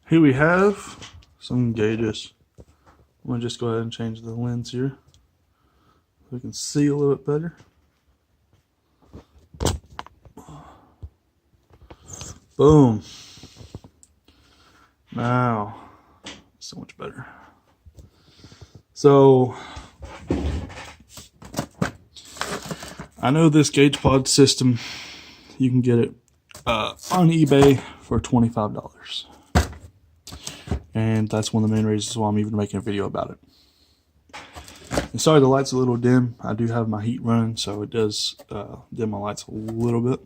Here we have some gauges. I'm going to just go ahead and change the lens here so we can see a little bit better. Boom. Now, so much better. So, I know this gauge pod system, you can get it on eBay for $25. And that's one of the main reasons why I'm even making a video about it. And sorry the light's a little dim. I do have my heat running, so it does dim my lights a little bit.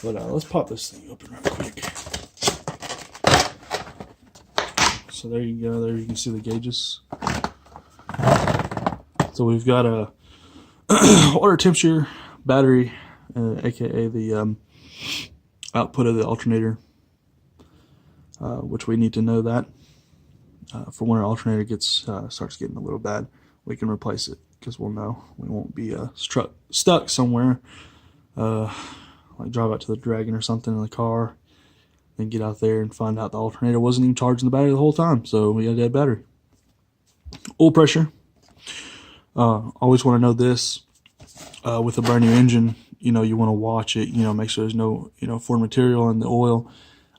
But let's pop this thing open real quick. So there you go. There you can see the gauges. So we've got a water temperature battery, aka the output of the alternator, which we need to know that for when our alternator gets starts getting a little bad, we can replace it because we'll know we won't be stuck somewhere. Like drive out to the Dragon or something in the car, then get out there and find out the alternator wasn't even charging the battery the whole time, so we got a dead battery. Oil pressure. Always want to know this with a brand new engine. You know, you want to watch it. You know, make sure there's no foreign material in the oil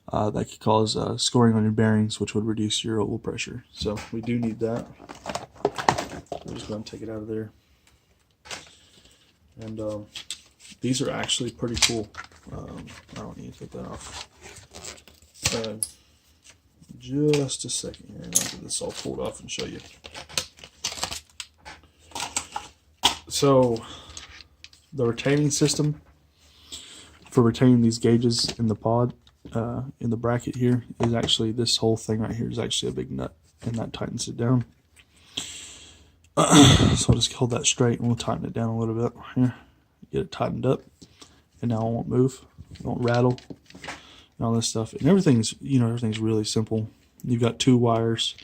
that could cause scoring on your bearings, which would reduce your oil pressure. So we do need that. We'll just go and take it out of there. And these are actually pretty cool. I don't need to take that off. Just a second here, and I'll get this all pulled off and show you. So, the retaining system for retaining these gauges in the pod, in the bracket here, is actually this whole thing right here is actually a big nut, and that tightens it down. So I'll just hold that straight, and we'll tighten it down a little bit here. Get it tightened up, and now it won't move, it won't rattle, and all this stuff. And everything's really simple. You've got 2 wires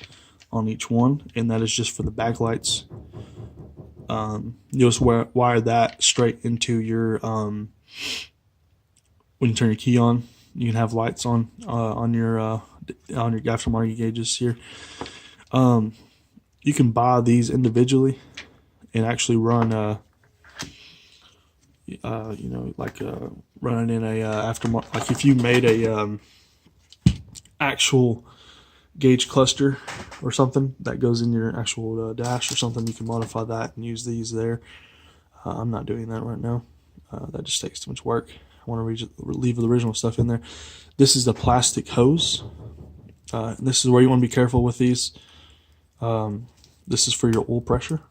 on each one, and that is just for the backlights. You'll just wire that straight into your when you turn your key on. You can have lights on your aftermarket gauges here. You can buy these individually and actually run running in a aftermarket. Like if you made a actual gauge cluster or something that goes in your actual dash or something, you can modify that and use these there. I'm not doing that right now. That just takes too much work. I want to leave the original stuff in there. This is the plastic hose. This is where you want to be careful with these. This is for your oil pressure,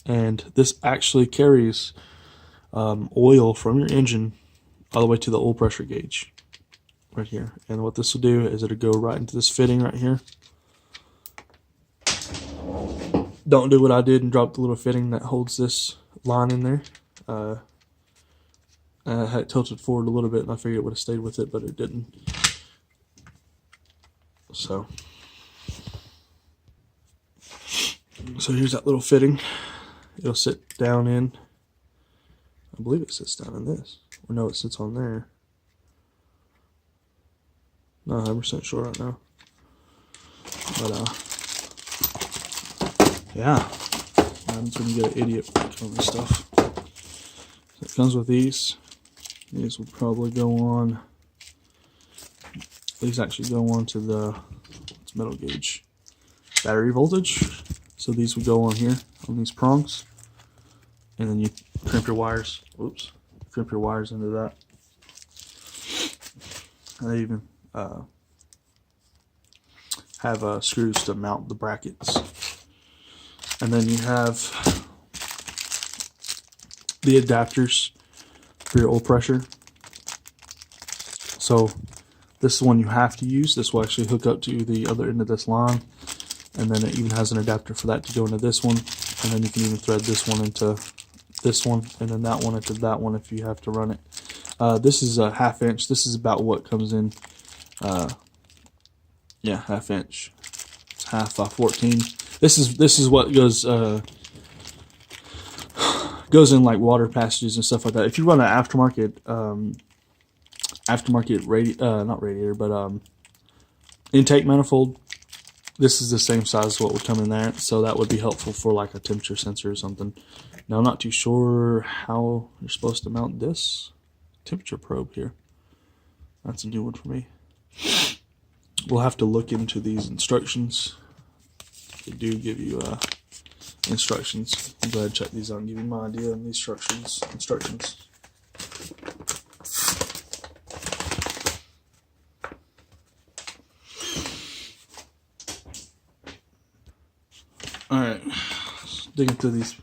and this actually carries oil from your engine all the way to the oil pressure gauge right here. And what this will do is it'll go right into this fitting right here. Don't do what I did and drop the little fitting that holds this line in there. I had it tilted forward a little bit, and I figured it would have stayed with it, but it didn't. So here's that little fitting. It'll sit down in, I believe it sits down in this. Or no, it sits on there. Not 100% sure right now. But yeah. That's when you get an idiot on this stuff. So it comes with these. These will probably go on. These actually go on to the metal gauge battery voltage. So these would go on here on these prongs, and then you crimp your wires. Oops, crimp your wires into that. And they even have screws to mount the brackets. And then you have the adapters for your oil pressure. So this is one you have to use. This will actually hook up to the other end of this line. And then it even has an adapter for that to go into this one. And then you can even thread this one into this one, and then that one into that one if you have to run it. This is a 1/2 inch. This is about what comes in. Yeah, 1/2 inch. It's 1/2 by 14. This is what goes in like water passages and stuff like that. If you run an aftermarket aftermarket not radiator, but intake manifold. This is the same size as what would come in there, so that would be helpful for like a temperature sensor or something. Now I'm not too sure how you're supposed to mount this temperature probe here. That's a new one for me. We'll have to look into these instructions. They do give you instructions. I'll go ahead and check these out and give you my idea on these instructions. Alright, digging through these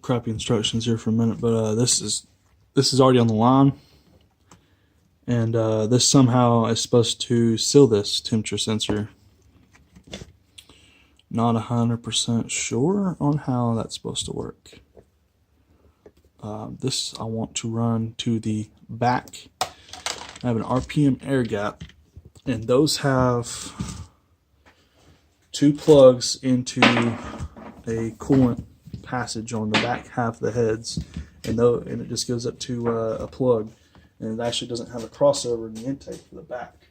crappy instructions here for a minute, but this is already on the line, and this somehow is supposed to seal this temperature sensor. Not 100% sure on how that's supposed to work. This I want to run to the back. I have an RPM air gap, and those have 2 plugs into a coolant passage on the back half of the heads, and it just goes up to a plug, and it actually doesn't have a crossover in the intake for the back.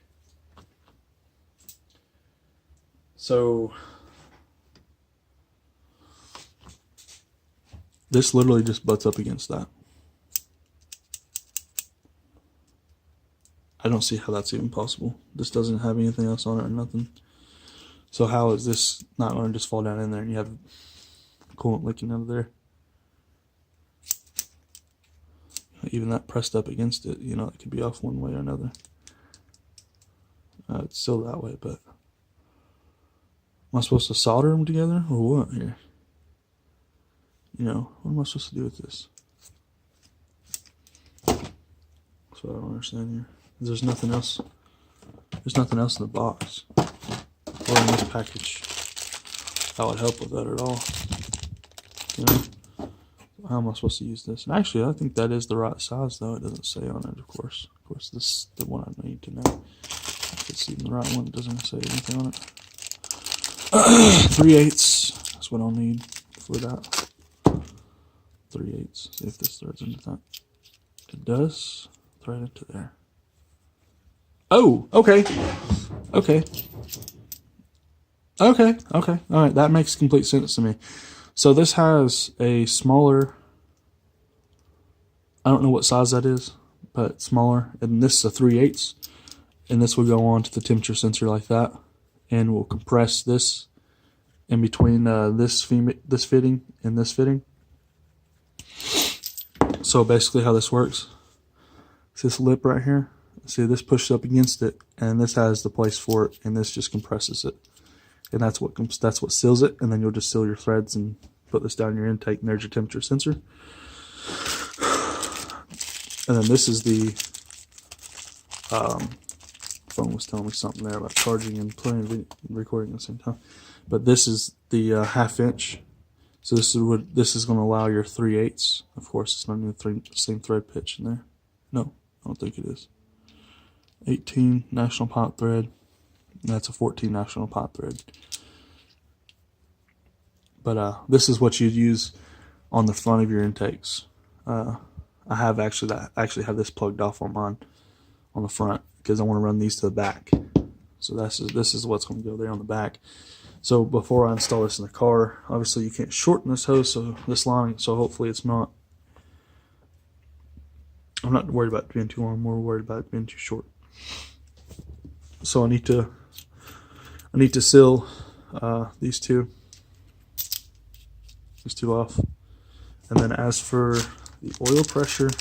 So this literally just butts up against that. I don't see how that's even possible. This doesn't have anything else on it or nothing. So how is this not going to just fall down in there and you have coolant leaking out of there? Even that pressed up against it, you know, it could be off one way or another. It's still that way, but am I supposed to solder them together or what here? You know, what am I supposed to do with this? That's what I don't understand here. There's nothing else. There's nothing else in the box or in this package that would help with that at all. You know, how am I supposed to use this? And actually, I think that is the right size, though. It doesn't say on it, of course. Of course, this is the one I need to know. If it's even the right one, it doesn't say anything on it. 3/8. That's what I'll need for that. 3/8. See if this threads into that. It does thread into there. Oh, okay. Okay. Okay. Okay. All right. That makes complete sense to me. So this has a smaller, I don't know what size that is, but smaller. And this is a 3/8. And this will go on to the temperature sensor like that. And we'll compress this in between this fitting and this fitting. So basically how this works, it's this lip right here. See, this pushes up against it, and this has the place for it, and this just compresses it. And that's what seals it, and then you'll just seal your threads and put this down your intake, and there's your temperature sensor. And then this is the phone was telling me something there about charging and playing and recording at the same time. But this is the 1/2 inch. So this is going to allow your 3/8. Of course, it's not even the same thread pitch in there. No, I don't think it is. 18 national pipe thread. And that's a 14 national pipe thread. But this is what you'd use on the front of your intakes. I actually have this plugged off on mine on the front because I want to run these to the back. So this is what's going to go there on the back. So before I install this in the car, obviously you can't shorten this hose, so this line, so hopefully it's not. I'm not worried about it being too long. I'm more worried about it being too short. So I need to seal these two off. And then as for the oil pressure,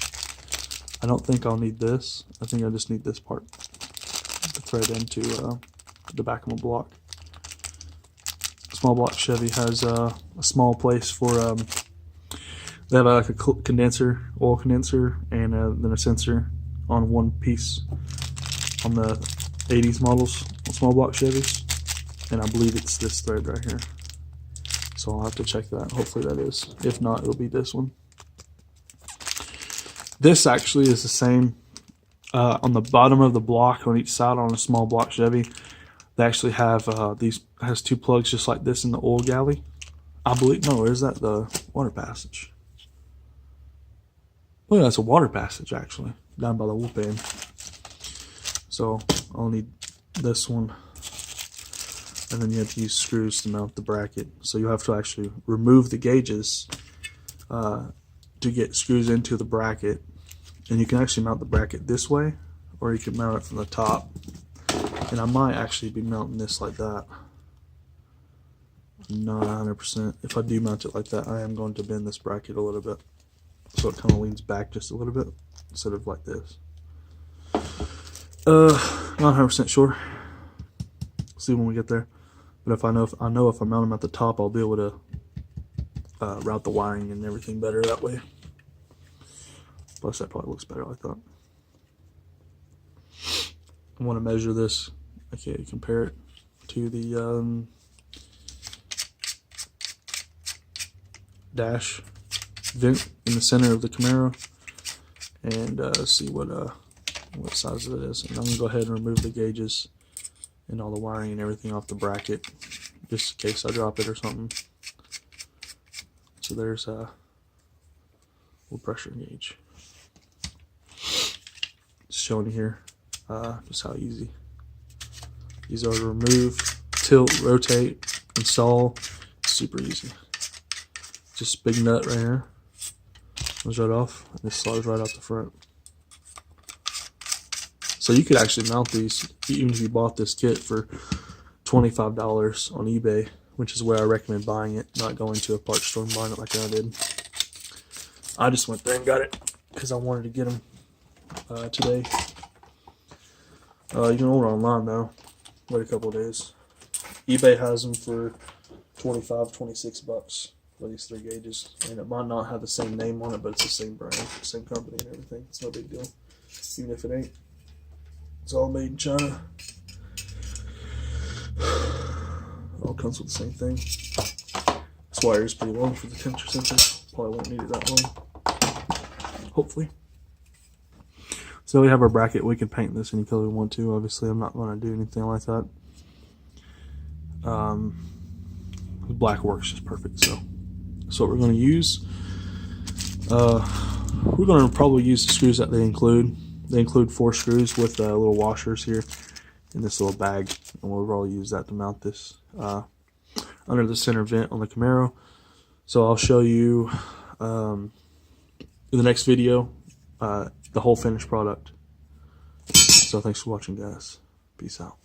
I don't think I'll need this. I think I just need this part to thread into the back of my block. Small block Chevy has a small place for they have like a condenser, oil condenser, and then a sensor on one piece on the 80s models on small block Chevys, and I believe it's this thread right here. So I'll have to check that. Hopefully that is. If not, it'll be this one. This actually is the same on the bottom of the block on each side on a small block Chevy. They actually have has 2 plugs just like this in the oil galley. I believe, no, or is that the water passage? Oh, yeah, that's a water passage actually. down by the wheel pan. So I'll need this one, and then you have to use screws to mount the bracket. So you have to actually remove the gauges to get screws into the bracket, and you can actually mount the bracket this way, or you can mount it from the top. And I might actually be mounting this like that. I'm not 100%. If I do mount it like that, I am going to bend this bracket a little bit, so it kind of leans back just a little bit instead of like this. Not 100% sure. See when we get there. But if I know if I mount them at the top, I'll be able to route the wiring and everything better that way. Plus, that probably looks better like that. I want to measure this. Okay, compare it to the dash vent in the center of the Camaro, and see what size it is. And I'm gonna go ahead and remove the gauges and all the wiring and everything off the bracket, just in case I drop it or something. So there's a little pressure gauge. Just showing you here just how easy these are to remove, tilt, rotate, install. Super easy. Just big nut right here. Comes right off, and this slides right out the front. So you could actually mount these, even if you bought this kit for $25 on eBay, which is where I recommend buying it, not going to a parts store and buying it like I did. I just went there and got it because I wanted to get them today. You can order online though. Wait a couple of days. eBay has them for $25, $26 for these 3 gauges, and it might not have the same name on it, but it's the same brand, same company and everything. It's no big deal, even if it ain't. It's all made in China. It all comes with the same thing. This wire is pretty long for the temperature sensor. Probably won't need it that long, hopefully. So we have our bracket. We can paint this any color we want to. Obviously, I'm not going to do anything like that. Black works just perfect. So that's what we're going to use. We're going to probably use the screws that they include. They include 4 screws with little washers here in this little bag, and we'll probably use that to mount this under the center vent on the Camaro. So I'll show you in the next video the whole finished product. So thanks for watching, guys. Peace out.